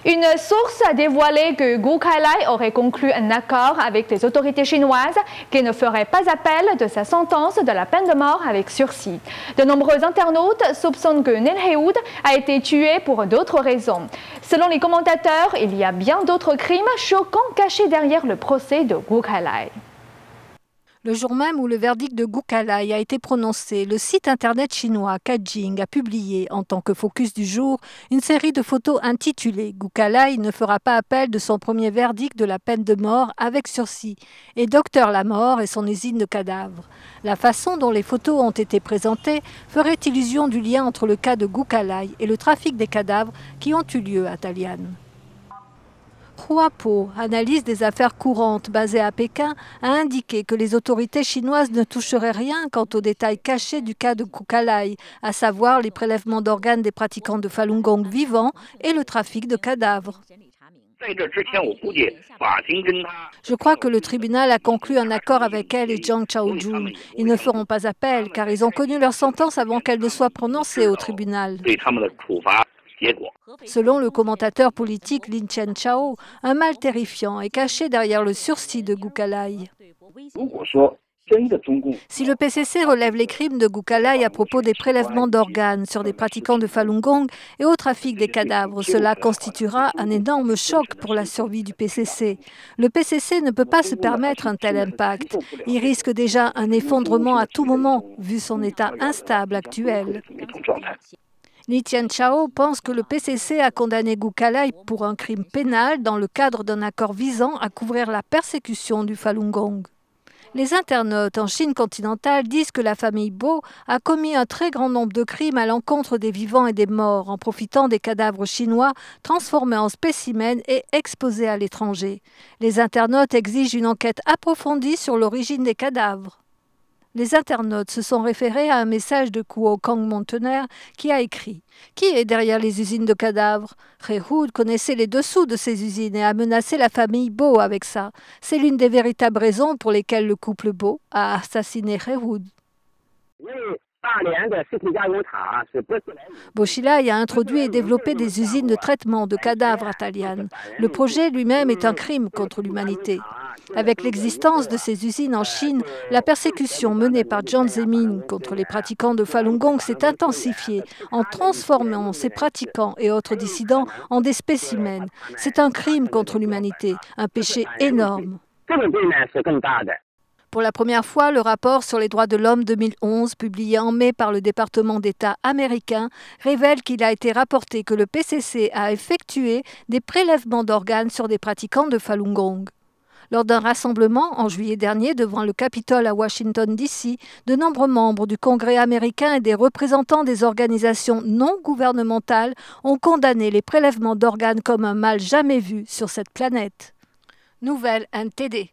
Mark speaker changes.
Speaker 1: Une source a dévoilé que Gu Kailai aurait conclu un accord avec les autorités chinoises qui ne ferait pas appel de sa sentence de la peine de mort avec sursis. De nombreux internautes soupçonnent que Nen Hae-wood a été tué pour d'autres raisons. Selon les commentateurs, il y a bien d'autres crimes choquants cachés derrière le procès de Gu Kailai.
Speaker 2: Le jour même où le verdict de Gu Kailai a été prononcé, le site internet chinois Caijing a publié, en tant que focus du jour, une série de photos intitulées « Gu Kailai ne fera pas appel de son premier verdict de la peine de mort avec sursis » et « Docteur la mort et son usine de cadavres ». La façon dont les photos ont été présentées ferait illusion du lien entre le cas de Gu Kailai et le trafic des cadavres qui ont eu lieu à Dalian. Hua Po, analyse des affaires courantes basée à Pékin, a indiqué que les autorités chinoises ne toucheraient rien quant aux détails cachés du cas de Gu Kailai, à savoir les prélèvements d'organes des pratiquants de Falun Gong vivants et le trafic de cadavres. Je crois que le tribunal a conclu un accord avec elle et Zhang Chaojun. Ils ne feront pas appel car ils ont connu leur sentence avant qu'elle ne soit prononcée au tribunal. Selon le commentateur politique Lin Chen-chao, un mal terrifiant est caché derrière le sursis de Gu Kailai. Si le PCC relève les crimes de Gu Kailai à propos des prélèvements d'organes sur des pratiquants de Falun Gong et au trafic des cadavres, cela constituera un énorme choc pour la survie du PCC. Le PCC ne peut pas se permettre un tel impact. Il risque déjà un effondrement à tout moment, vu son état instable actuel. Li Tianchao pense que le PCC a condamné Gu Kailai pour un crime pénal dans le cadre d'un accord visant à couvrir la persécution du Falun Gong. Les internautes en Chine continentale disent que la famille Bo a commis un très grand nombre de crimes à l'encontre des vivants et des morts en profitant des cadavres chinois transformés en spécimens et exposés à l'étranger. Les internautes exigent une enquête approfondie sur l'origine des cadavres. Les internautes se sont référés à un message de Kuo Kang Montener qui a écrit « Qui est derrière les usines de cadavres ?» Hae-wood connaissait les dessous de ces usines et a menacé la famille Bo avec ça. C'est l'une des véritables raisons pour lesquelles le couple Bo a assassiné Hae-wood. Bo Xilai a introduit et développé des usines de traitement de cadavres à Dalian. Le projet lui-même est un crime contre l'humanité. Avec l'existence de ces usines en Chine, la persécution menée par Jiang Zemin contre les pratiquants de Falun Gong s'est intensifiée en transformant ces pratiquants et autres dissidents en des spécimens. C'est un crime contre l'humanité, un péché énorme. Pour la première fois, le rapport sur les droits de l'homme 2011, publié en mai par le département d'État américain, révèle qu'il a été rapporté que le PCC a effectué des prélèvements d'organes sur des pratiquants de Falun Gong. Lors d'un rassemblement en juillet dernier devant le Capitole à Washington, D.C., de nombreux membres du Congrès américain et des représentants des organisations non gouvernementales ont condamné les prélèvements d'organes comme un mal jamais vu sur cette planète. Nouvelle NTD.